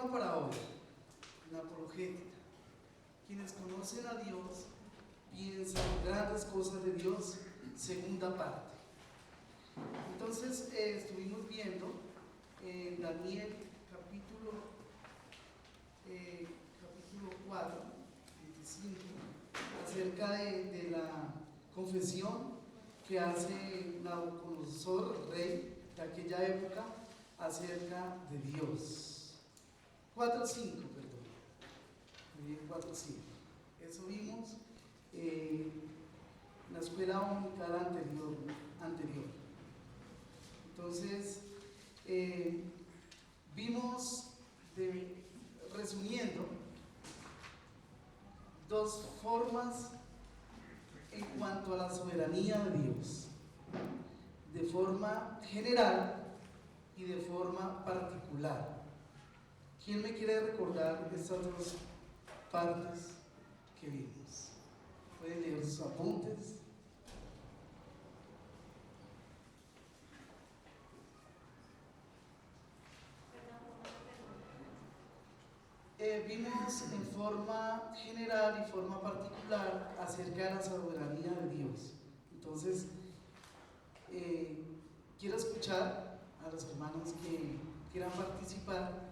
tema para hoy, la apologética. Quienes conocen a Dios piensan grandes cosas de Dios, segunda parte. Entonces estuvimos viendo en Daniel capítulo 4, 25, acerca de la confesión que hace Nabucodonosor, rey de aquella época, acerca de Dios. 4.5, perdón. 4.5. Eso vimos en la escuela dominical anterior. Entonces, vimos, resumiendo, dos formas en cuanto a la soberanía de Dios, de forma general y de forma particular. ¿Quién me quiere recordar estas dos partes que vimos? Pueden leer sus apuntes. Vimos en forma general y forma particular acerca de la soberanía de Dios. Entonces, quiero escuchar a los hermanos que quieran participar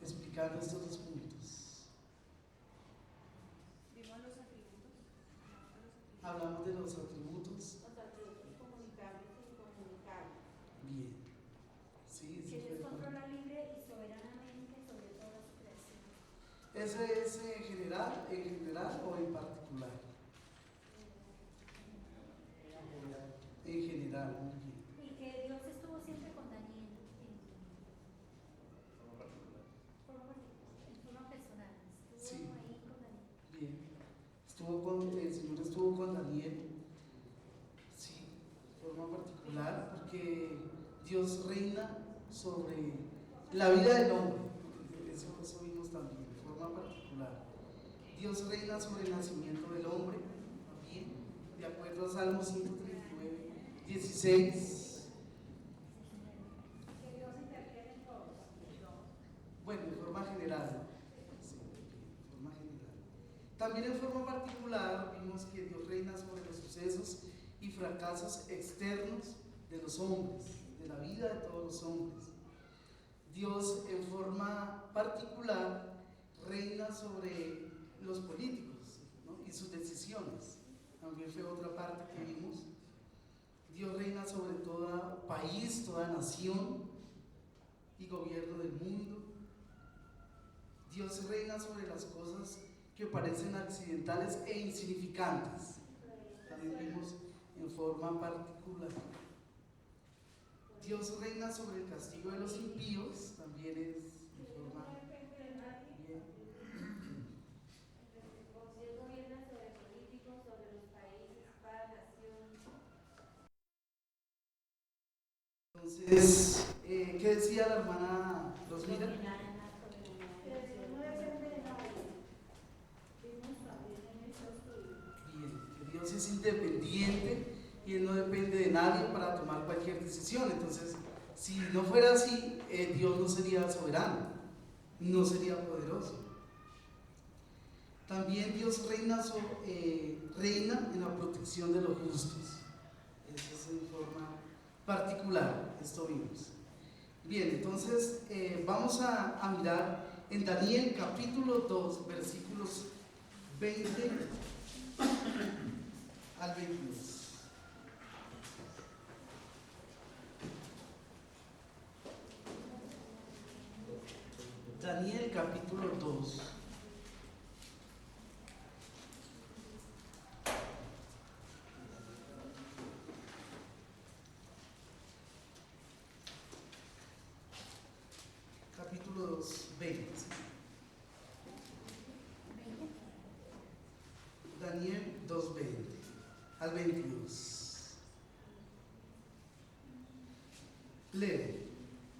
explicando estos dos puntos. Vimos los atributos. Hablamos de los atributos. Los atributos comunicables e incomunicables. Bien. Sí, Que Dios controla libre y soberanamente sobre toda su creación. ¿Ese es en general o en particular? En general, muy bien. Y que Dios estuvo siempre con Daniel en forma personal. Estuvo Sí. ahí con Daniel. Bien. El Señor estuvo con Daniel, sí, de forma particular, porque Dios reina sobre la vida del hombre. Eso vimos también, de forma particular. Dios reina sobre el nacimiento del hombre, también, de acuerdo a Salmo 139, 16. Que Dios interfiere en todo. Bueno, de forma general. Sí, de forma general. También en forma particular vimos que Dios reina sobre los sucesos y fracasos externos de los hombres, de la vida de todos los hombres. Dios en forma particular reina sobre los políticos, ¿no? Y sus decisiones. También fue otra parte que vimos. Dios reina sobre todo país, toda nación y gobierno del mundo. Dios reina sobre las cosas que parecen accidentales e insignificantes. También vimos en forma particular. Dios reina sobre el castigo de los impíos, también es en forma bien. Dios gobierna sobre políticos, sobre los países, cada nación. Entonces, ¿qué decía la hermana Rosmira? Que Dios no depende de nadie. Vimos también en ese estudio. Bien, que Dios es independiente y Él no depende de nadie para tomar cualquier decisión. Entonces, si no fuera así, Dios no sería soberano, no sería poderoso. También Dios reina en la protección de los justos. Eso es en forma particular, esto vimos. Bien, entonces vamos a mirar en Daniel capítulo 2, versículos 20 al 22. Daniel capítulo 2. Capítulo 2, 20. Daniel 2, 20 al 22. Lee.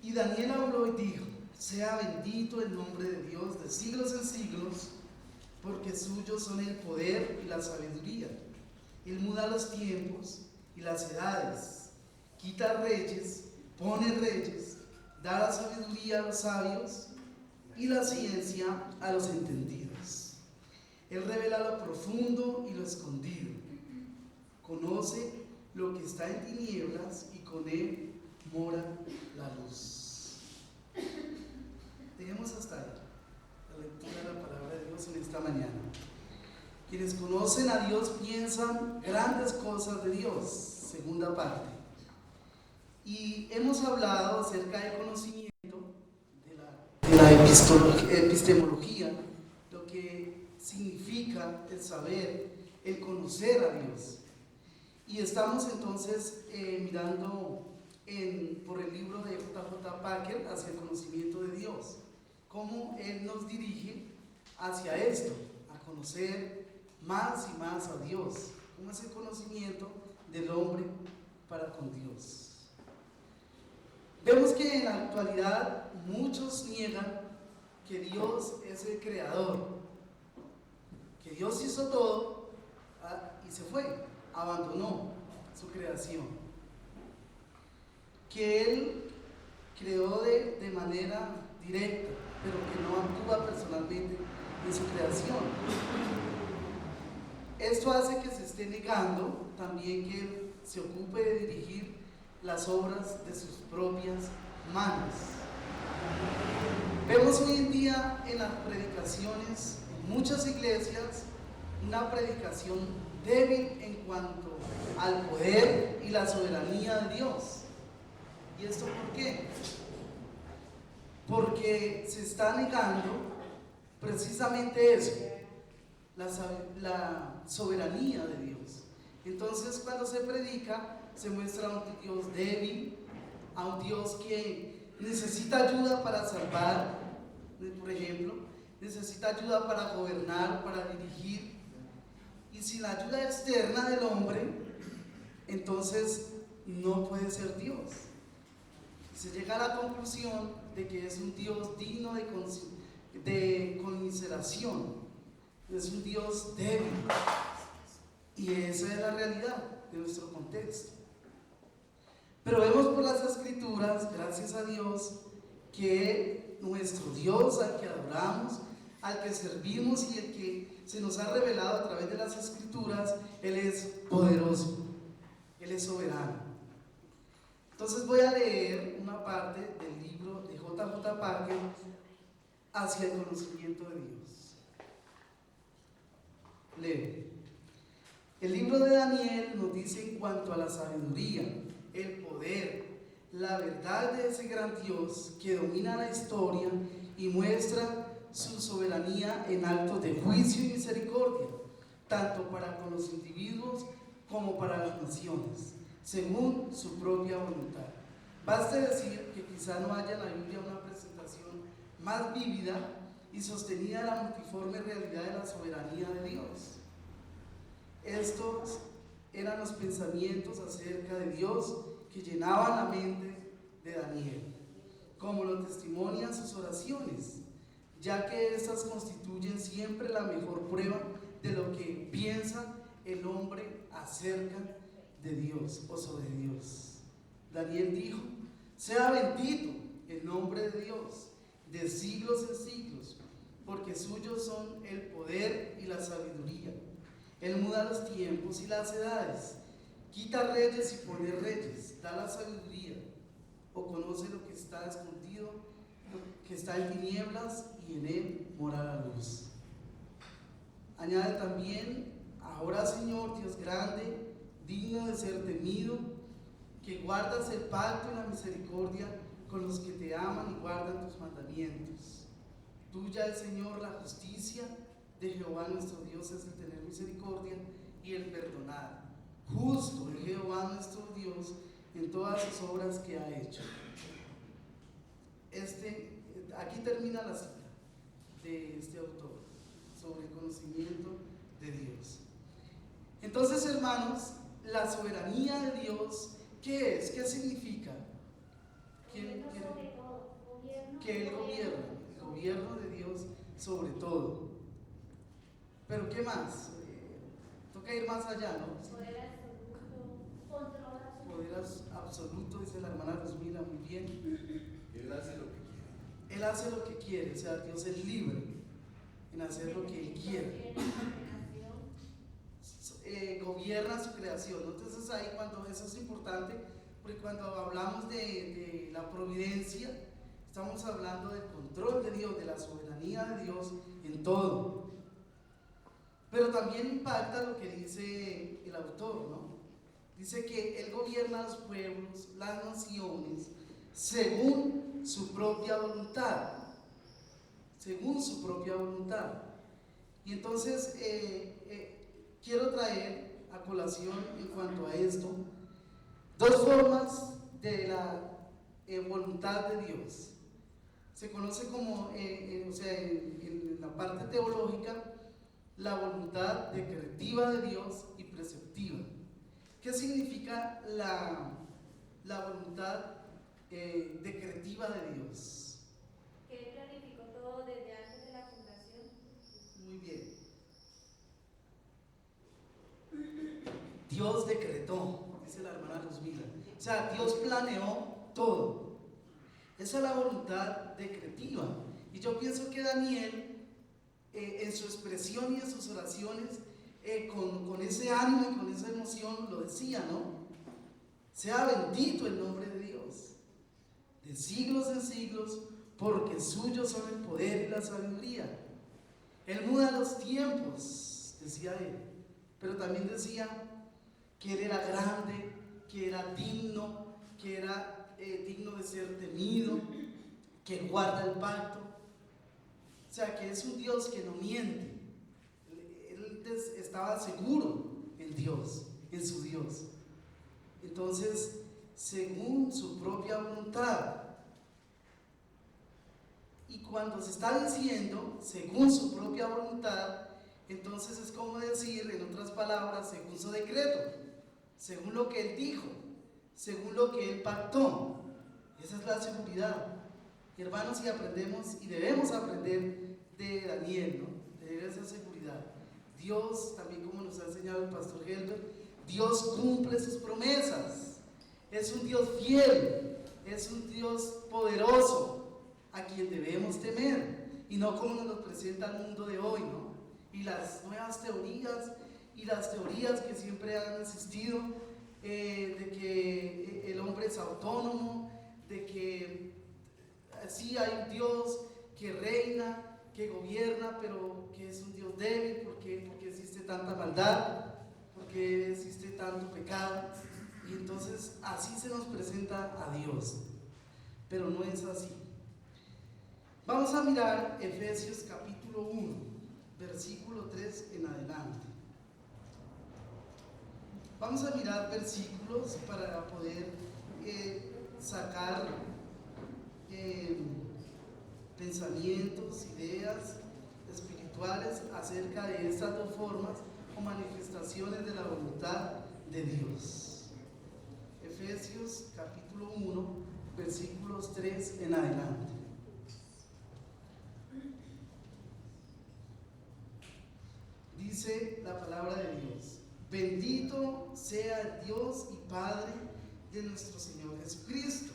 Y Daniel habló y dijo: sea bendito el nombre de Dios de siglos en siglos, porque suyos son el poder y la sabiduría. Él muda los tiempos y las edades, quita reyes, pone reyes, da la sabiduría a los sabios y la ciencia a los entendidos. Él revela lo profundo y lo escondido. Conoce lo que está en tinieblas y con él mora la luz. Dejemos hasta ahí la lectura de la palabra de Dios en esta mañana. Quienes conocen a Dios piensan grandes cosas de Dios, segunda parte. Y hemos hablado acerca del conocimiento, de la epistemología, lo que significa el saber, el conocer a Dios. Y estamos entonces mirando por el libro de J.J. Packer hacia el conocimiento de Dios, cómo Él nos dirige hacia esto, a conocer más y más a Dios, cómo es el conocimiento del hombre para con Dios. Vemos que en la actualidad muchos niegan que Dios es el creador, que Dios hizo todo y se fue, abandonó su creación, que Él creó de manera directa, pero que no actúa personalmente en su creación. Esto hace que se esté negando también que Él se ocupe de dirigir las obras de sus propias manos. Vemos hoy en día en las predicaciones, en muchas iglesias, una predicación débil en cuanto al poder y la soberanía de Dios. ¿Y esto por qué? Porque se está negando precisamente eso, la soberanía de Dios. Entonces, cuando se predica, se muestra a un Dios débil, a un Dios que necesita ayuda para salvar, por ejemplo, necesita ayuda para gobernar, para dirigir, y sin la ayuda externa del hombre, entonces no puede ser Dios. Se llega a la conclusión de que es un Dios digno de conmiseración, es un Dios débil, y esa es la realidad de nuestro contexto. Pero vemos por las Escrituras, gracias a Dios, que nuestro Dios, al que adoramos, al que servimos y el que se nos ha revelado a través de las Escrituras, Él es poderoso, Él es soberano. Entonces voy a leer una parte del libro de J.J. Packer, Hacia el conocimiento de Dios. Leo. El libro de Daniel nos dice en cuanto a la sabiduría, el poder, la verdad de ese gran Dios que domina la historia y muestra su soberanía en actos de juicio y misericordia, tanto para con los individuos como para las naciones, según su propia voluntad. Baste decir que quizá no haya en la Biblia una presentación más vívida y sostenida de la multiforme realidad de la soberanía de Dios. Estos eran los pensamientos acerca de Dios que llenaban la mente de Daniel, como lo testimonian sus oraciones, ya que estas constituyen siempre la mejor prueba de lo que piensa el hombre acerca de Dios o sobre Dios. Daniel dijo: sea bendito el nombre de Dios de siglos en siglos, porque suyos son el poder y la sabiduría. Él muda los tiempos y las edades, quita reyes y pone reyes, da la sabiduría, o conoce lo que está escondido, lo que está en tinieblas, y en él mora la luz. Añade también: ahora, Señor Dios grande, digno de ser temido, que guardas el pacto y la misericordia con los que te aman y guardan tus mandamientos. Tuya es, Señor, la justicia, de Jehová nuestro Dios es el tener misericordia y el perdonar. Justo es Jehová nuestro Dios en todas sus obras que ha hecho. Aquí termina la cita de este autor sobre el conocimiento de Dios. Entonces, hermanos, la soberanía de Dios, ¿qué es? ¿Qué significa? Que Él gobierna, el gobierno de Dios sobre todo. Pero ¿qué más? Toca ir más allá, ¿no? Poder absoluto, control Poder absoluto, dice la hermana Rosmila, muy bien. Él hace lo que quiere. Él hace lo que quiere, o sea, Dios es libre en hacer lo que Él quiere. Gobierna su creación, ¿no? Entonces ahí cuando eso es importante, porque cuando hablamos de la providencia, estamos hablando del control de Dios, de la soberanía de Dios en todo. Pero también impacta lo que dice el autor, ¿no? Dice que Él gobierna los pueblos, las naciones, según su propia voluntad. Según su propia voluntad. Y entonces quiero traer a colación en cuanto a esto dos formas de la voluntad de Dios. Se conoce como, en la parte teológica, la voluntad decretiva de Dios y preceptiva. ¿Qué significa la voluntad decretiva de Dios? Que Él planificó todo desde antes de la fundación. Muy bien. Dios decretó, dice la hermana Luzmila. O sea, Dios planeó todo. Esa es la voluntad decretiva. Y yo pienso que Daniel, en su expresión y en sus oraciones, con ese ánimo y con esa emoción lo decía, ¿no? Sea bendito el nombre de Dios, de siglos en siglos, porque suyos son el poder y la sabiduría. Él muda los tiempos, decía él, pero también decía que Él era grande, que era digno, que era digno de ser temido, que guarda el pacto. O sea, que es un Dios que no miente. Él estaba seguro en Dios, en su Dios. Entonces, según su propia voluntad. Y cuando se está diciendo, según su propia voluntad, entonces es como decir, en otras palabras, según su decreto, según lo que Él dijo, según lo que Él pactó. Esa es la seguridad. Y hermanos, y aprendemos y debemos aprender de Daniel, ¿no? De esa seguridad. Dios, también como nos ha enseñado el pastor Helber, Dios cumple sus promesas. Es un Dios fiel, es un Dios poderoso, a quien debemos temer, y no como nos lo presenta el mundo de hoy, ¿no? Y las nuevas teorías, y las teorías que siempre han existido, de que el hombre es autónomo, de que sí hay un Dios que reina, que gobierna, pero que es un Dios débil, porque existe tanta maldad, porque existe tanto pecado, y entonces así se nos presenta a Dios, pero no es así. Vamos a mirar Efesios capítulo 1, versículo 3 en adelante. Vamos a mirar versículos para poder sacar pensamientos, ideas espirituales acerca de estas dos formas o manifestaciones de la voluntad de Dios. Efesios capítulo 1, versículos 3 en adelante. Dice la palabra de Dios: bendito sea el Dios y Padre de nuestro Señor Jesucristo,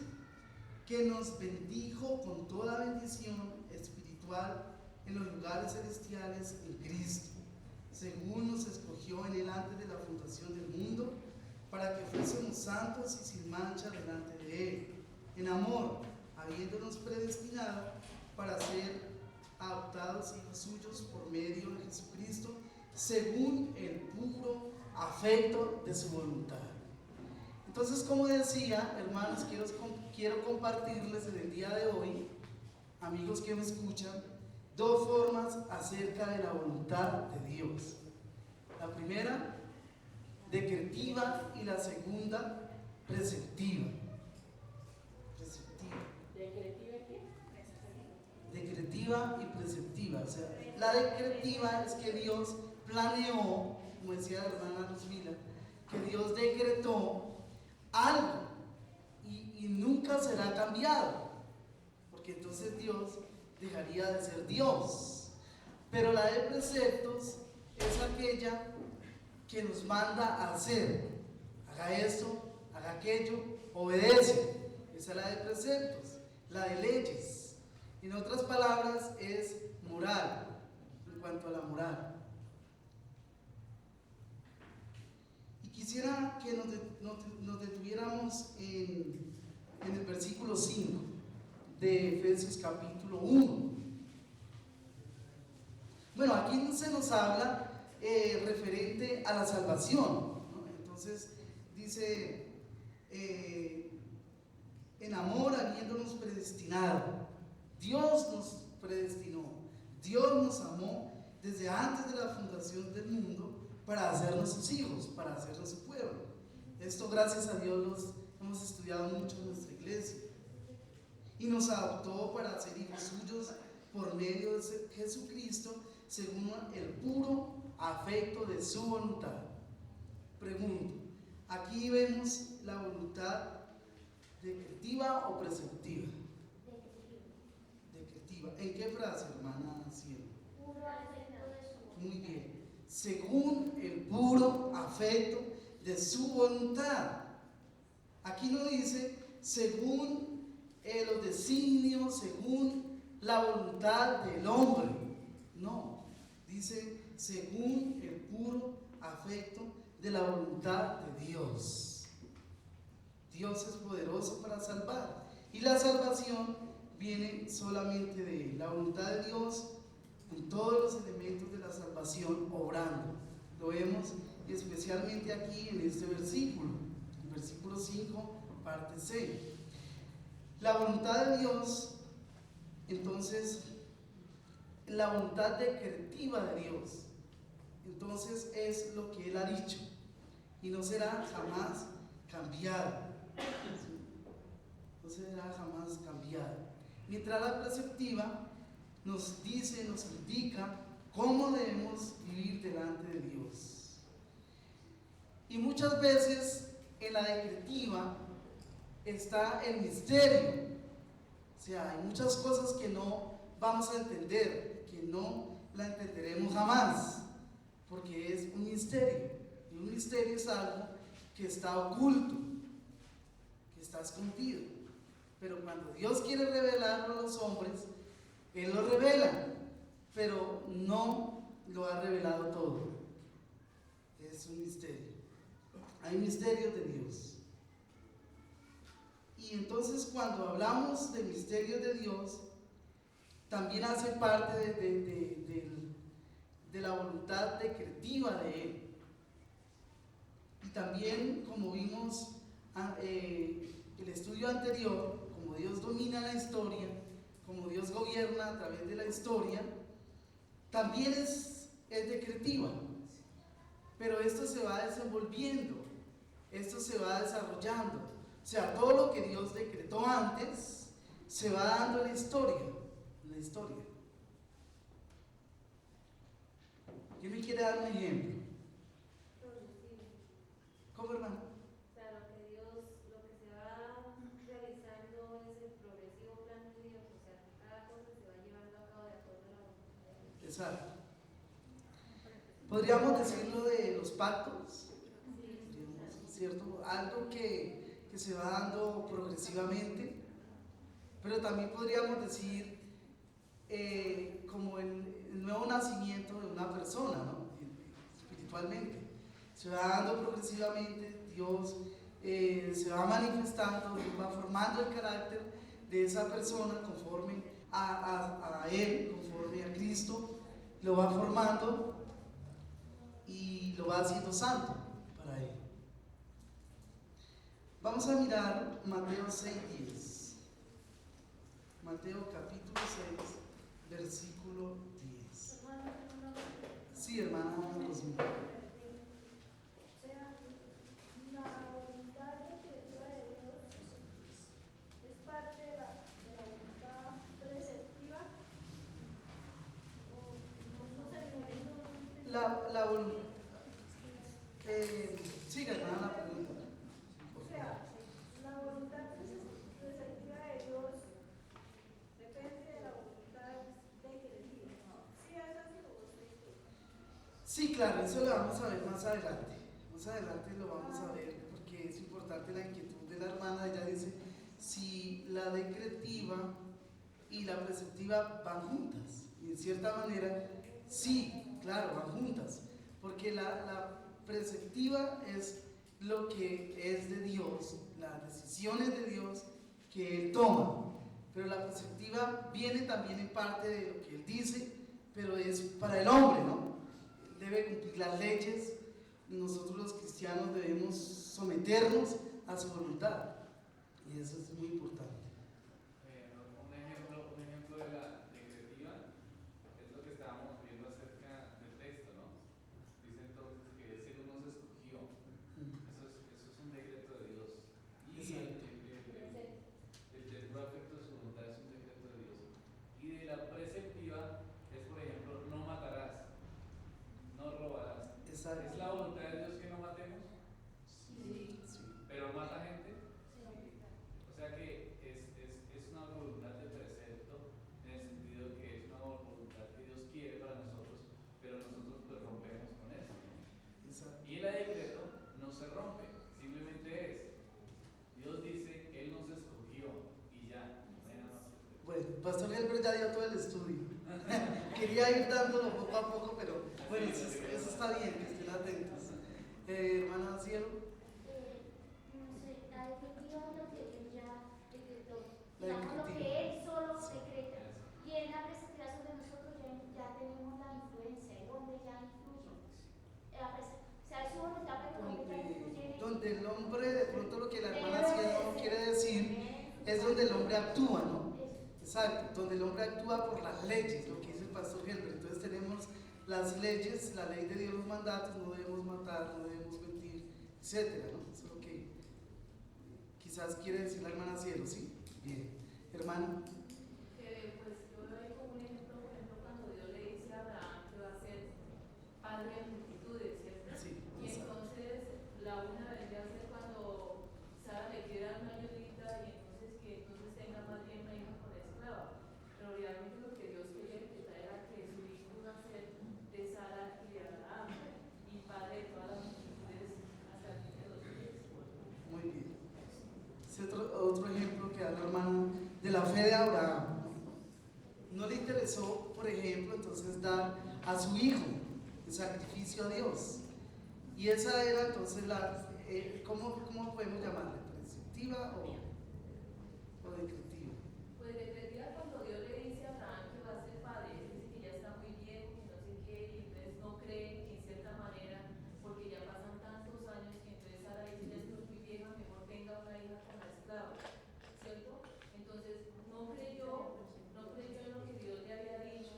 que nos bendijo con toda bendición espiritual en los lugares celestiales en Cristo, según nos escogió en Él antes de la fundación del mundo, para que fuésemos santos y sin mancha delante de Él, en amor, habiéndonos predestinado para ser adoptados hijos suyos por medio de Jesucristo, según el puro afecto de su voluntad. Entonces, como decía, hermanos, quiero compartirles en el día de hoy, amigos que me escuchan, dos formas acerca de la voluntad de Dios. La primera, decretiva, y la segunda, preceptiva. ¿Decretiva qué? Decretiva y preceptiva. O sea, la decretiva es que Dios planeó, como decía la hermana Luzmila, que Dios decretó algo y nunca será cambiado, porque entonces Dios dejaría de ser Dios. Pero la de preceptos es aquella que nos manda a hacer: haga esto, haga aquello, obedece. Esa es la de preceptos. La de leyes En otras palabras, es moral, en cuanto a la moral. Y quisiera que nos detuviéramos en el versículo 5 de Efesios capítulo 1. Bueno, aquí se nos habla referente a la salvación, ¿no? Entonces dice, en amor habiéndonos predestinado. Dios nos predestinó, Dios nos amó desde antes de la fundación del mundo para hacernos sus hijos, para hacernos su pueblo. Esto, gracias a Dios, lo hemos estudiado mucho en nuestra iglesia. Y nos adoptó para ser hijos suyos por medio de Jesucristo, según el puro afecto de su voluntad. Pregunto, aquí vemos la voluntad decretiva o preceptiva. Decretiva. ¿En qué frase, hermana Cielo? Muy bien. Según el puro afecto de su voluntad. Aquí no dice según los designios, según la voluntad del hombre. No, dice según el puro afecto de la voluntad de Dios. Dios es poderoso para salvar. Y la salvación viene solamente de la voluntad de Dios, con todos los elementos de la salvación obrando. Lo vemos especialmente aquí en este versículo, el versículo 5, parte C. La voluntad de Dios, entonces, la voluntad decretiva de Dios, entonces es lo que Él ha dicho y no será jamás cambiado. No será jamás cambiado. Mientras la preceptiva nos dice, nos indica cómo debemos vivir delante de Dios. Y muchas veces en la decretiva está el misterio. O sea, hay muchas cosas que no vamos a entender, que no la entenderemos jamás, porque es un misterio. Y un misterio es algo que está oculto, que está escondido. Pero cuando Dios quiere revelarlo a los hombres, Él lo revela, pero no lo ha revelado todo. Es un misterio. Hay misterios de Dios. Y entonces cuando hablamos de misterios de Dios, también hace parte de la voluntad decretiva de Él. Y también, como vimos el estudio anterior, como Dios domina la historia, como Dios gobierna a través de la historia, también es decretiva. Pero esto se va desenvolviendo, esto se va desarrollando. O sea, todo lo que Dios decretó antes se va dando en la historia. ¿Quién me quiere dar un ejemplo? ¿Cómo, hermano? O sea, lo que se va realizando es el progresivo plan de Dios, o sea, que cada cosa se va llevando a cabo de acuerdo a la voluntad de Dios. Exacto. Podríamos decirlo de los pactos, ¿cierto? Algo que se va dando progresivamente, pero también podríamos decir como el nuevo nacimiento de una persona, ¿no? Espiritualmente. Se va dando progresivamente, Dios se va manifestando, va formando el carácter de esa persona conforme a Él, conforme a Cristo, lo va formando y lo va haciendo santo para Él. Vamos a mirar Mateo 6:10. Mateo capítulo 6, versículo 10. Sí, hermana Rosmina. O sea, la voluntad decretiva de Dios es parte de la voluntad preceptiva, o no sé, La voluntad. Siga, hermana, la pregunta. o sea, la voluntad preceptiva de Dios depende de la voluntad decretiva. Sí, es así como usted dice. Sí, claro, eso lo vamos a ver más adelante. Más adelante lo vamos a ver porque es importante la inquietud de la hermana. Ella dice, si la decretiva y la preceptiva van juntas. Y en cierta manera, sí, claro, van juntas. Porque la preceptiva es lo que es de Dios, las decisiones de Dios que Él toma. Pero la preceptiva viene también en parte de lo que Él dice, pero es para el hombre, ¿no? Él debe cumplir las leyes. Nosotros los cristianos debemos someternos a su voluntad. Y eso es muy importante. Un ejemplo de la decretiva es lo que estábamos viendo acerca del texto, ¿no? Dice entonces que el cielo nos escogió. Eso es un decreto de Dios. Y el del afecto de su voluntad es un decreto de Dios. Y de la preceptiva es, por ejemplo, no matarás, no robarás. Exacto. ¿Es la voluntad de Dios que no matemos? Sí. ¿Pero mata gente? O sea que es una voluntad de precepto, en el sentido que es una voluntad que Dios quiere para nosotros, pero nosotros pues rompemos con eso. Exacto. Y el decreto no se rompe, simplemente es, Dios dice, Él nos escogió y ya, no hay nada más. Bueno, Pastor Helber ya dio todo el estudio. Quería ir dándolo poco a poco, pero bueno, eso está bien, que estén atentos. Hermana Cielo. No sé, la definitiva es lo que Dios ya decretó. La Digamos lo decretiva. que Él solo Sí. decreta. Y en la preceptiva sobre nosotros ya tenemos la influencia, el hombre ya influye. O sea, es su voluntad, pero el hombre ya influye. Donde el hombre, de pronto lo que la hermana Cielo quiere decir, es donde el hombre actúa, ¿no? Exacto, donde el hombre actúa por las leyes, lo que dice el pastor Henry. Entonces tenemos las leyes, la ley de Dios, los mandatos, no debemos matar, no debemos mentir, etcétera, ¿no? Eso es lo que quizás quiere decir la hermana Cielo, ¿sí? Bien. Hermana. Que pues yo doy como un ejemplo, por ejemplo, cuando Dios le dice a Abraham que va a ser padre de multitudes, ¿cierto? Sí, Y exacto. entonces la una vendría a ser cuando Sara le quiere dar una ayudita y entonces que entonces tenga más bien una hija con la esclava. Pero realmente lo que Dios quería decretar era que su hijo iba a ser de Sara y de Abraham y padre de todas las multitudes hasta el fin de los días. Muy bien. Ese otro ejemplo que da la hermana de la fe de Abraham. No le interesó, por ejemplo, entonces dar a su hijo en sacrificio a Dios. Y esa era entonces ¿cómo podemos llamarle? ¿Preceptiva o decretiva? Pues decretiva cuando Dios le dice a Abraham que va a ser padre, él dice que ya está muy viejo, que no sé qué, y entonces no cree en cierta manera, porque ya pasan tantos años que entonces Sara dice, ya estoy muy vieja, mejor tenga una hija con la esclava, ¿cierto? Entonces no creyó en lo que Dios le había dicho,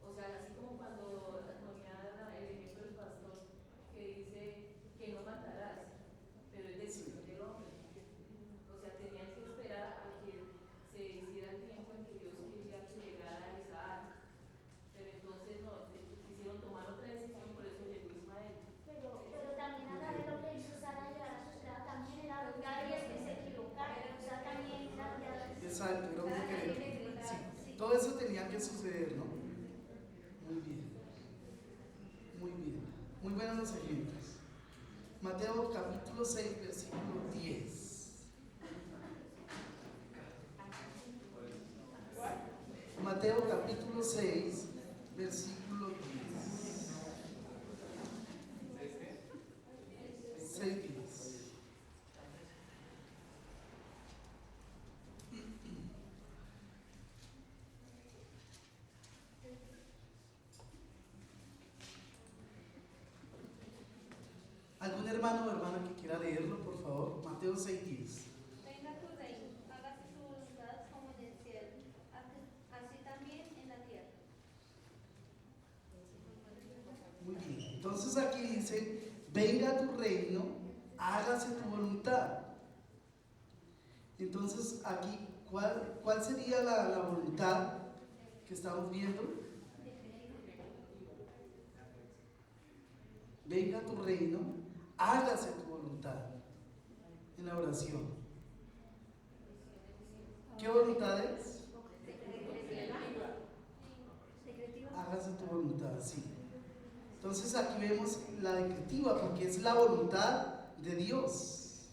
o sea, así como cuando ponía el ejemplo del pastor, que dice que no matarás, pero es decisión del hombre. O sea, tenían que esperar a que se hiciera el tiempo en que Dios quería que llegara Isaac. Pero entonces no, quisieron tomar otra decisión, por eso llegó Ismael. Pero también a la vez lo que hizo Sara llegar a su esclava también era lograr y es que se equivocara. O sea, también era Exacto, era un decreto. Sí, todo eso tenía que suceder, ¿no? Muy bien. Muy bien. Muy buenos los ejemplos. Mateo capítulo 6, versículo 10. Mateo capítulo 6, versículo 10. 6, 10. ¿Algún hermano o hermana que quiera leerlo, por favor? Mateo 6, 10. Venga tu reino, hágase tu voluntad como en el cielo, así también en la tierra. Muy bien. Entonces aquí dice, venga tu reino, hágase tu voluntad. Entonces aquí, ¿cuál sería la voluntad que estamos viendo? Venga tu reino, hágase tu voluntad en la oración. ¿Qué voluntad es? Hágase tu voluntad, sí. Entonces aquí vemos la decretiva porque es la voluntad de Dios.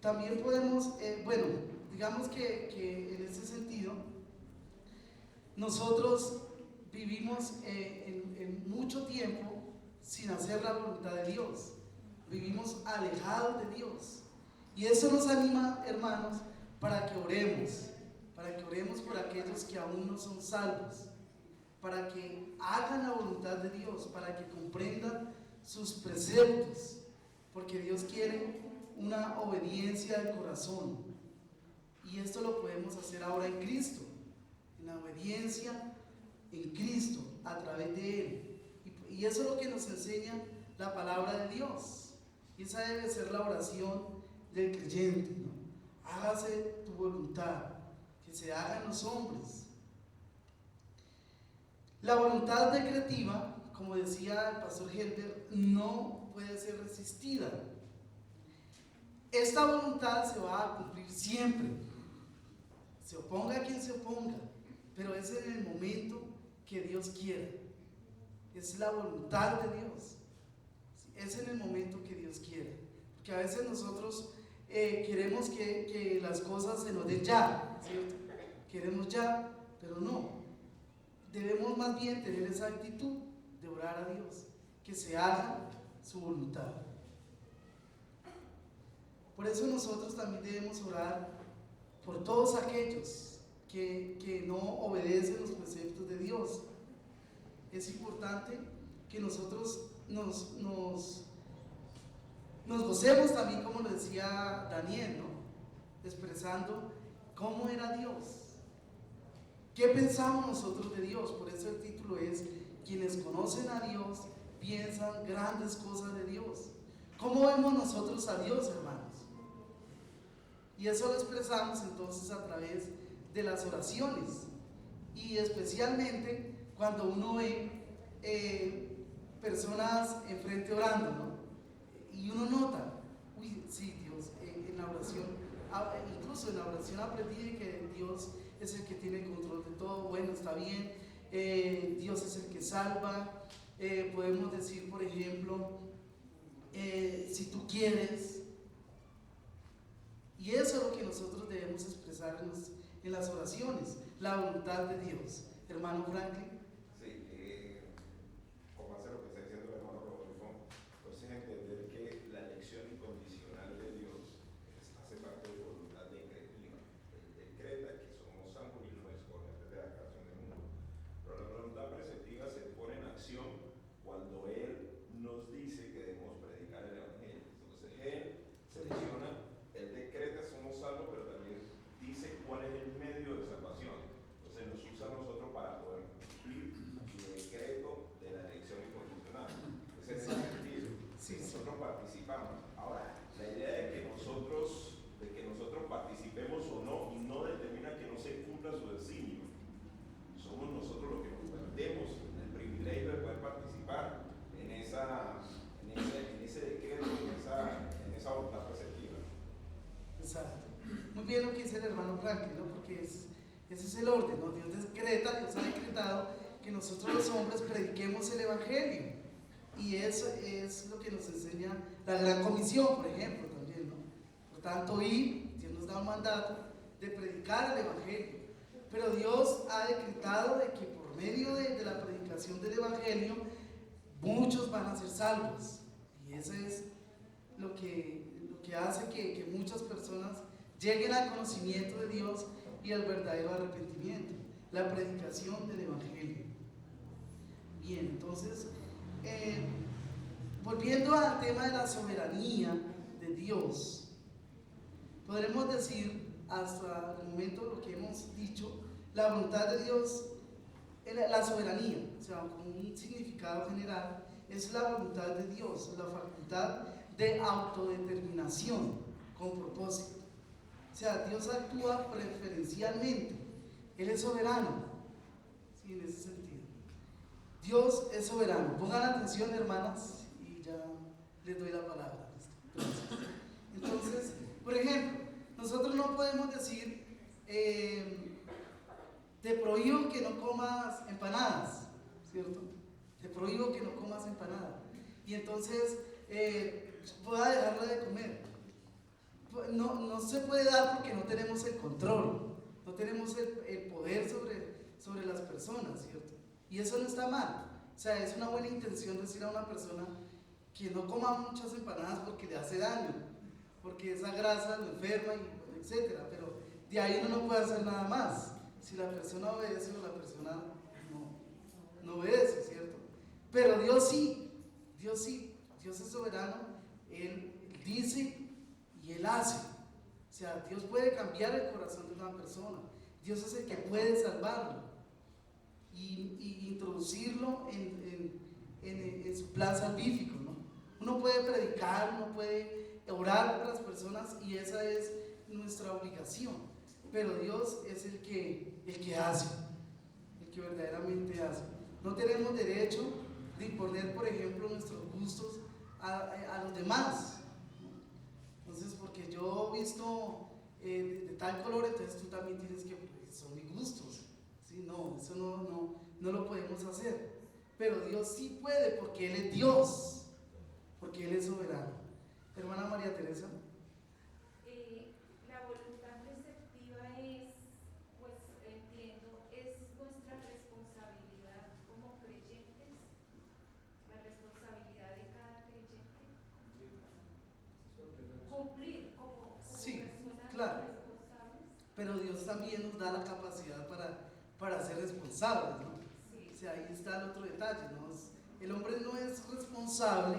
También podemos, digamos que en ese sentido, nosotros vivimos en mucho tiempo sin hacer la voluntad de Dios. Vivimos alejados de Dios. Y eso nos anima, hermanos, para que oremos por aquellos que aún no son salvos, para que hagan la voluntad de Dios, para que comprendan sus preceptos, porque Dios quiere una obediencia del corazón. Y esto lo podemos hacer ahora en Cristo, en la obediencia en Cristo, a través de Él. Y eso es lo que nos enseña la palabra de Dios. Y esa debe ser la oración del creyente, ¿no? Hágase tu voluntad, que se hagan los hombres. La voluntad decretiva, como decía el pastor Helber, no puede ser resistida. Esta voluntad se va a cumplir siempre, se oponga a quien se oponga, pero es en el momento que Dios quiera. Es la voluntad de Dios, es en el momento que Dios quiera, porque a veces nosotros queremos que las cosas se nos den ya, ¿cierto? Queremos ya, pero no. Debemos más bien tener esa actitud de orar a Dios, que se haga su voluntad. Por eso nosotros también debemos orar por todos aquellos que no obedecen los preceptos de Dios. Es importante que nosotros nos gocemos también, como lo decía Daniel, ¿no? Expresando cómo era Dios. ¿Qué pensamos nosotros de Dios? Por eso el título es: quienes conocen a Dios piensan grandes cosas de Dios. ¿Cómo vemos nosotros a Dios, hermanos? Y eso lo expresamos entonces a través de las oraciones, y especialmente cuando uno ve personas enfrente orando, ¿no? Y uno nota, uy, sí, Dios, en la oración, incluso en la oración aprendí que Dios es el que tiene el control de todo. Bueno, está bien, Dios es el que salva. Podemos decir, por ejemplo, si tú quieres. Y eso es lo que nosotros debemos expresarnos en las oraciones, la voluntad de Dios. Hermano Franklin. Sí, como hace lo que está diciendo el hermano Rodolfo, entonces entender que la elección incondicional de Dios hace parte de la voluntad decretiva. Él decreta que somos santos y no escoge desde la creación del mundo. Pero la voluntad preceptiva se pone en acción cuando Él nos dice que debemos predicar el Evangelio. Entonces Él selecciona, Él decreta somos salvos, pero también dice cuál es el medio de salvación. Entonces nos usa a nosotros para poder cumplir su decreto de la elección incondicional. Entonces, en ese sentido, si nosotros participamos. Ahora, la idea de que nosotros participemos o no determina que no se cumpla su designio. Somos nosotros los que nos perdemos el privilegio de poder participar en ese decreto, en esa voluntad preceptiva. Exacto. Muy bien lo que dice el hermano Franklin, ¿no? Porque ese es el orden, ¿no? Dios decreta, Dios ha decretado que nosotros los hombres prediquemos el Evangelio. Y eso es lo que nos enseña la Gran Comisión, por ejemplo, también, ¿no? Por tanto, Dios nos da un mandato de predicar el Evangelio. Pero Dios ha decretado de que por medio de la predicación del Evangelio, muchos van a ser salvos. Y eso es lo que hace que muchas personas lleguen al conocimiento de Dios y al verdadero arrepentimiento, la predicación del Evangelio. Bien, entonces, volviendo al tema de la soberanía de Dios, podremos decir hasta el momento lo que hemos dicho: la voluntad de Dios, la soberanía, o sea, con un significado general, es la voluntad de Dios, la facultad de autodeterminación con propósito. O sea, Dios actúa preferencialmente, Él es soberano, ¿sí? En ese sentido. Dios es soberano. Pongan atención, hermanas, y ya les doy la palabra. Entonces, por ejemplo, nosotros no podemos decir, te prohíbo que no comas empanadas, ¿cierto? Te prohíbo que no comas empanadas. Y entonces, pueda dejarla de comer. no se puede dar porque no tenemos el control, no tenemos el poder sobre las personas, ¿cierto? Y eso no está mal. O sea, es una buena intención decir a una persona que no coma muchas empanadas porque le hace daño, porque esa grasa lo enferma, y etcétera. Pero de ahí uno no puede hacer nada más. Si la persona obedece o la persona no obedece, ¿cierto? Pero Dios sí, Dios es soberano, Él dice y Él hace. O sea, Dios puede cambiar el corazón de una persona. Dios es el que puede salvarlo y introducirlo en su plan salvífico, ¿no? Uno puede predicar, uno puede orar por las personas y esa es nuestra obligación. Pero Dios es el que hace, el que verdaderamente hace. No tenemos derecho de imponer, por ejemplo, nuestros gustos a los demás. Entonces, porque yo he visto de tal color, entonces tú también tienes que, pues, son mis gustos. ¿Sí? No, eso no lo podemos hacer. Pero Dios sí puede, porque Él es Dios, porque Él es soberano. Hermana María Teresa. La voluntad receptiva es, pues entiendo, es nuestra responsabilidad como creyentes, la responsabilidad de cada creyente. Cumplir como Sí, personas claro. responsables. Pero Dios también nos da la capacidad para ser responsables, ¿no? Sí. O sea, ahí está el otro detalle, ¿no? El hombre no es responsable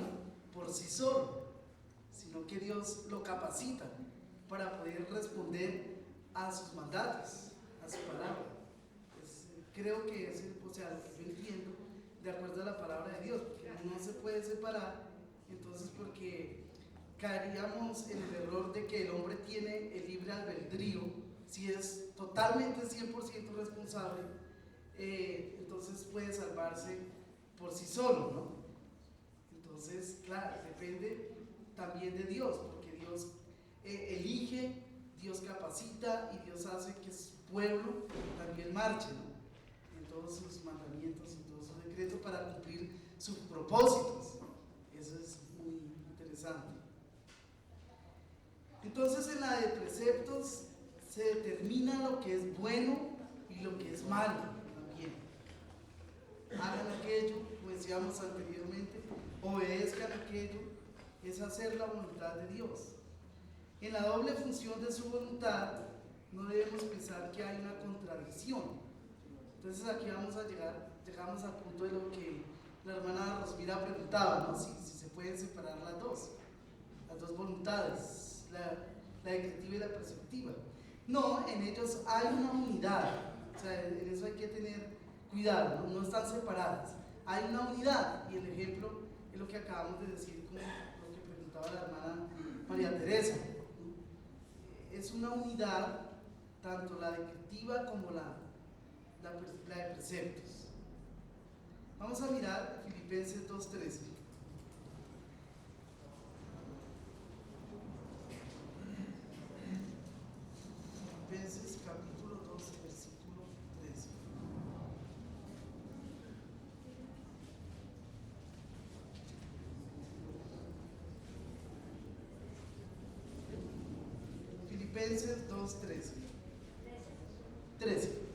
por sí solo, sino que Dios lo capacita para poder responder a sus mandatos, a su palabra. Creo que es, o sea, lo que yo entiendo de acuerdo a la palabra de Dios, porque no se puede separar, entonces, porque caeríamos en el error de que el hombre tiene el libre albedrío. Si es totalmente 100% responsable, entonces puede salvarse por sí solo, ¿no? Entonces, claro, depende también de Dios, porque Dios elige, Dios capacita y Dios hace que su pueblo también marche, ¿no? En todos sus mandamientos, en todos sus decretos para cumplir sus propósitos. Eso es muy interesante. Entonces, en la de preceptos se determina lo que es bueno y lo que es malo también. Hagan aquello, como decíamos anteriormente, obedezcan aquello, es hacer la voluntad de Dios. En la doble función de su voluntad no debemos pensar que hay una contradicción. Entonces aquí llegamos al punto de lo que la hermana Rosmira preguntaba, ¿no? Si se pueden separar las dos voluntades, la decretiva y la preceptiva. No, en ellos hay una unidad, o sea, en eso hay que tener cuidado, no están separadas, hay una unidad, y el ejemplo es lo que acabamos de decir, como lo que preguntaba la hermana María Teresa. Es una unidad, tanto la decretiva como la de preceptos. Vamos a mirar Filipenses 2:13. Filipenses capítulo 2, versículo 13. Filipenses 2:13. 13.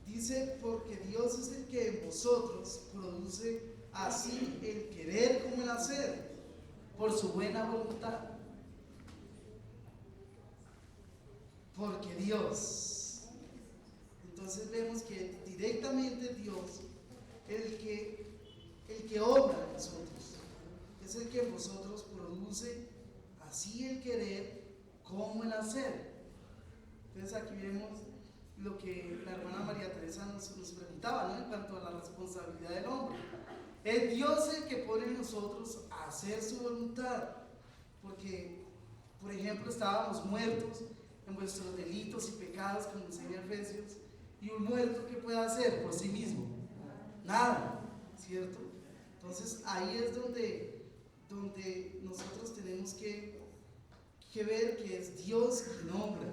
Dice, porque Dios es el que en vosotros produce así el querer como el hacer, por su buena voluntad. Porque Dios. Entonces vemos que directamente Dios es el que obra en nosotros. Es el que en vosotros produce así el querer como el hacer. Entonces aquí vemos lo que la hermana María Teresa nos preguntaba, ¿no? En cuanto a la responsabilidad del hombre. Es Dios el que pone en nosotros a hacer su voluntad. Porque, por ejemplo, estábamos muertos en vuestros delitos y pecados, como enseña Efesios, y un muerto, ¿qué puede hacer por sí mismo? Nada, ¿cierto? Entonces ahí es donde nosotros tenemos que ver que es Dios quien obra.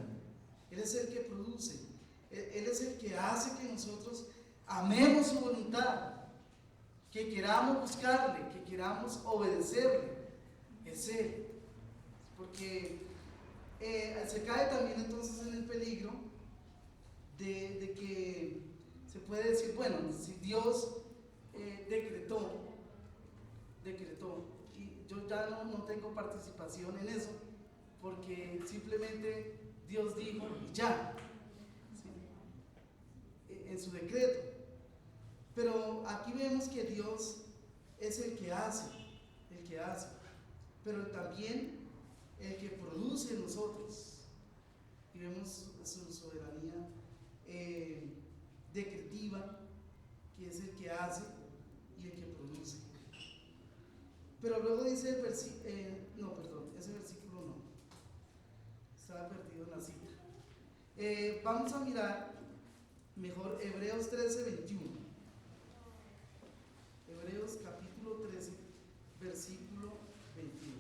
Él es el que produce, Él es el que hace que nosotros amemos su voluntad, que queramos buscarle, que queramos obedecerle. es Él. Porque se cae también entonces en el peligro de que se puede decir, bueno, si Dios decretó, y yo ya no tengo participación en eso, porque simplemente Dios dijo y ya, ¿sí? En su decreto. Pero aquí vemos que Dios es el que hace, pero también el que produce en nosotros. Y vemos su soberanía decretiva, que es el que hace y el que produce. Pero luego dice el versículo, ese versículo no, estaba perdido en la cita. Vamos a mirar mejor Hebreos 13:21. Hebreos capítulo 13, versículo 21.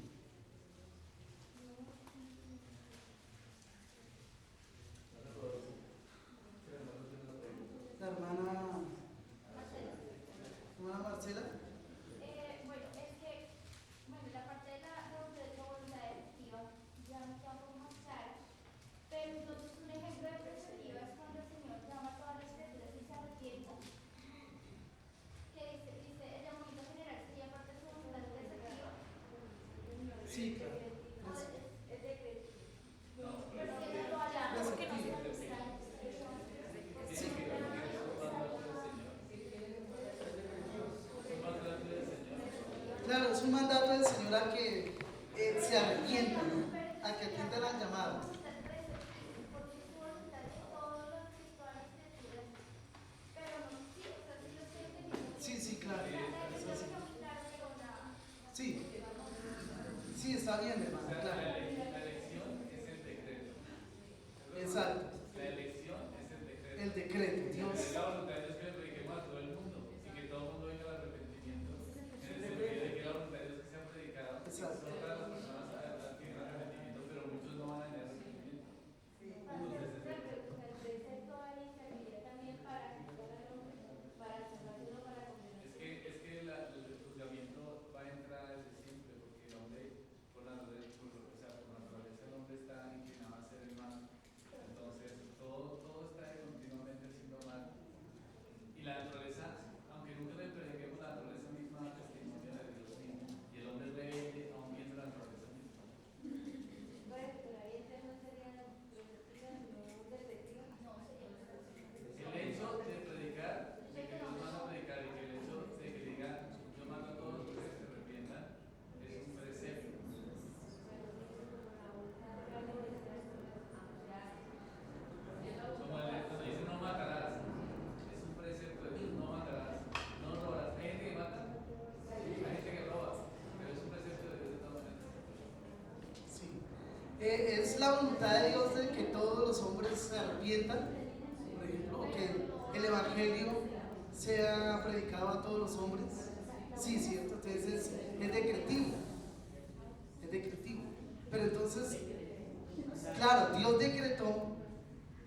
La hermana Marcela. Bueno, es que, la parte de la voluntad efectiva ya no está un poco más clara, pero entonces un ejemplo de perspectiva es cuando el Señor llama a todas las criaturas y se arrepienta, que dice el llamamiento general sería parte de su voluntad efectiva. Sí, claro. Es decreto. No, Pero que no lo haya, porque no se Claro, es un mandato del Señor a que se arrepientan, a que atiendan al llamado. Sí, claro. Sí, sí, está bien, hermano, o sea, claro. la elección es el decreto. Exacto, La elección es el decreto. el decreto, Dios. Es la voluntad de Dios que le prediquemos a todo el mundo y que todo el mundo venga al arrepentimiento, en el sentido de que la voluntad de Dios que sea predicada, Exacto. todas las personas tienen arrepentimiento, pero muchos no van a tener arrepentimiento. Es que el juzgamiento va a entrar desde siempre, porque el hombre, por naturaleza, el hombre está inclinado a ser el mal. Entonces, todo está continuamente siendo mal. Y la naturaleza, aunque nunca le prediquemos, la naturaleza misma da testimonio de Dios mismo. Y el hombre es rebelde, aún viendo la naturaleza misma. El hecho de predicar, de que Dios manda a predicar y que el hecho de que diga, yo mando a todos los que se arrepientan, es un precepto. Como cuando dice no matarás, es un precepto de Dios, no matarás, no robarás. Hay gente que mata, hay gente que roba, pero es un precepto de Dios de todas maneras. Sí. Es la voluntad de Dios de que todos los hombres se arrepientan, por ejemplo, que el Evangelio sea predicado a todos los hombres. Sí, cierto, entonces es decretivo. Pero entonces, claro, Dios decretó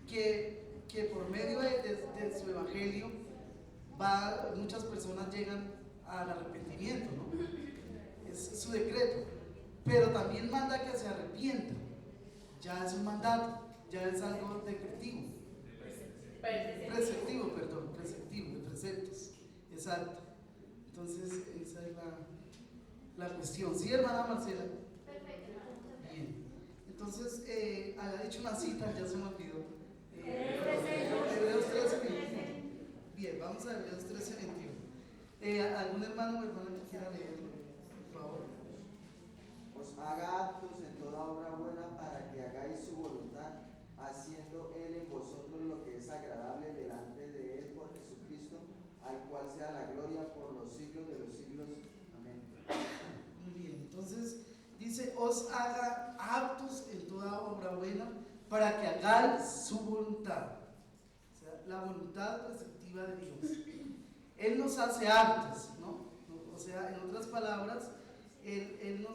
que por medio de su Evangelio muchas personas llegan al arrepentimiento, ¿no? Es su decreto. Pero también manda que se arrepientan. Ya es un mandato, ya es algo decretivo. Preceptivo, de preceptos. Exacto. Entonces, esa es la cuestión. ¿Sí, hermana Marcela? Bien. Entonces, había dicho una cita, ya se me olvidó. Hebreos 13:21. Bien, vamos a Hebreos 13:21. ¿Algún hermano o hermana que quiera leerlo? Por favor. Os haga aptos en toda obra buena para que hagáis su voluntad, haciendo Él en vosotros lo que es agradable delante de Él por Jesucristo, al cual sea la gloria por los siglos de los siglos. Amén. Muy bien, entonces dice, os haga aptos en toda obra buena para que hagáis su voluntad. O sea, la voluntad preceptiva de Dios. Él nos hace aptos, ¿no? O sea, en otras palabras, Él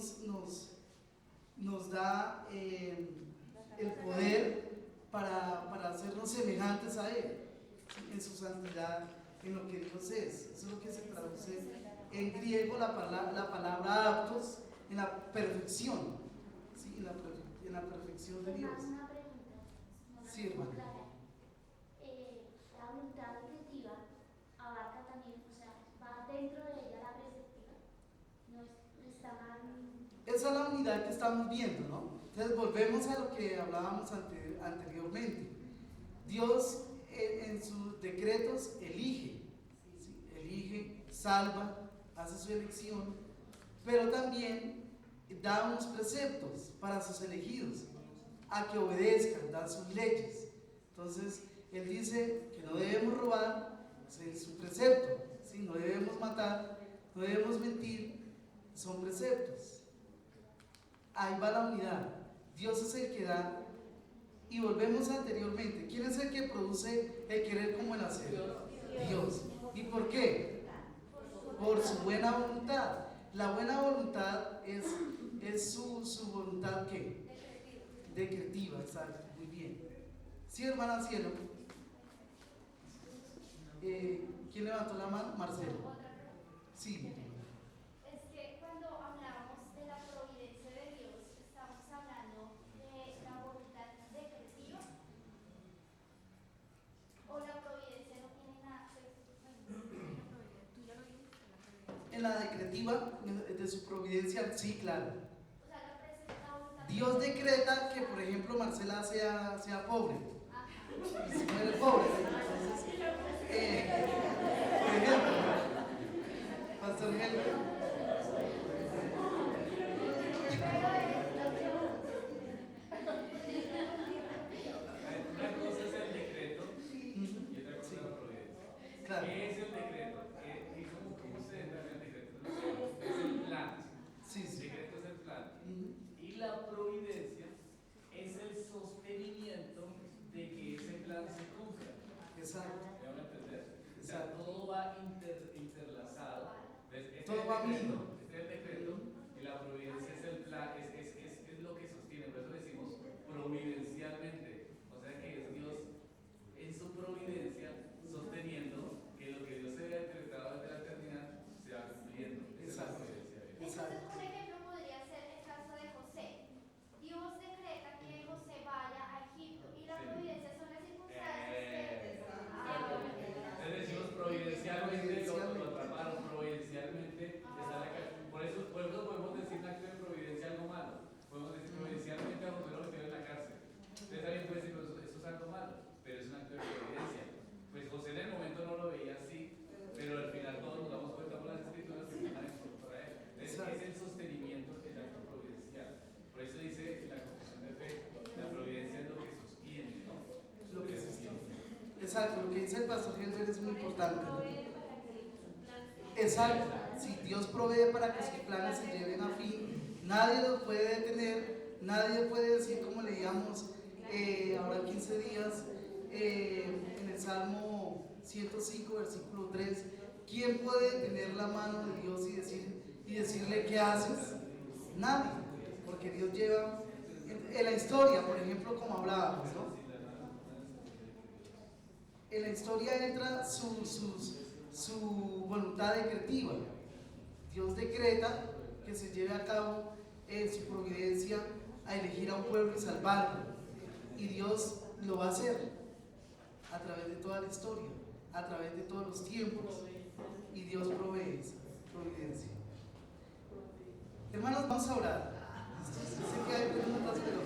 nos da el poder para hacernos semejantes a Él, ¿sí? En su santidad, en lo que Dios es. Eso es lo que se traduce en griego la palabra aptos, en la perfección, ¿sí? En la perfección de Dios. Una pregunta, no Sí, hermano. clara. La voluntad objetiva abarca también, o sea, va dentro de ella la perspectiva, no está mal. Esa es la unidad que estamos viendo, ¿no? Entonces volvemos a lo que hablábamos anteriormente. Dios en sus decretos elige, ¿sí? Elige, salva, hace su elección, pero también da unos preceptos para sus elegidos, a que obedezcan, da sus leyes. Entonces, Él dice que no debemos robar, es su precepto, ¿sí? No debemos matar, no debemos mentir, son preceptos. Ahí va la unidad. Dios es el que da. Y volvemos anteriormente. ¿Quién es el que produce el querer como el hacer? Dios. ¿Y por qué? Por su buena voluntad. La buena voluntad es su voluntad, ¿qué? Decretiva, exacto. Muy bien. Sí, hermana Cielo. ¿Quién levantó la mano? Marcelo. Sí. Es que cuando hablamos de la providencia de Dios, estamos hablando de la voluntad decretiva, o la providencia no tiene nada En la decretiva de su providencia, sí, claro. o sea, la voluntad. Dios decreta que, por ejemplo, Marcela sea pobre. Ajá. Y si no eres pobre, entonces, por ejemplo, Pastor Miguel. Una cosa es el decreto y otra cosa es la providencia. Claro. ¿Qué es el decreto? ¿Cómo se entra en el decreto? Es el plan. Sí, El sí. decreto es el plan. Ujú. Y la providencia es el sostenimiento de que ese plan se cumpla. Exacto. ¿Me van a entender? O sea, Exacto. todo va interlazado. ¿Ves? Este Todo es el va decreto, unido. este es el decreto y la providencia es el plan, es lo que sostiene. Por eso decimos providencialmente. O sea que es Dios en su providencia sosteniendo que lo que Dios se había decretado desde la eternidad se va cumpliendo. Esa es la Exacto. providencia. Entonces, un ejemplo podría ser el caso de José. Dios decreta que José vaya a Egipto y la Sí. providencia son las circunstancias que... Entonces decimos providencialmente, lo atraparon providencialmente, está en la cárcel. Por eso podemos decir un acto de providencia algo malo. Podemos decir providencialmente a José lo metieron en la cárcel. Entonces alguien puede decir, pues, eso es algo malo, pero es un acto de providencia. Pues José en el momento no lo veía así, pero al final todos nos damos cuenta por las escrituras que están para él. Entonces es el sostenimiento del acto providencial. Por eso dice la confesión de fe, la providencia es lo que sostiene, ¿no? Lo que sostiene. Exacto, lo que dice el pastor Henry es muy importante, ¿no? Exacto, si Dios provee para que sus planes se lleven a fin, nadie los puede detener, nadie puede decir, como leíamos ahora 15 días en el Salmo 105, versículo 3, ¿quién puede detener la mano de Dios y decirle qué haces? Nadie, porque Dios lleva en la historia, por ejemplo, como hablábamos, ¿no? En la historia entra su voluntad decretiva. Dios decreta que se lleve a cabo su providencia a elegir a un pueblo y salvarlo. Y Dios lo va a hacer a través de toda la historia, a través de todos los tiempos. Y Dios provee esa providencia. Hermanos, vamos a orar. Sé que hay preguntas, pero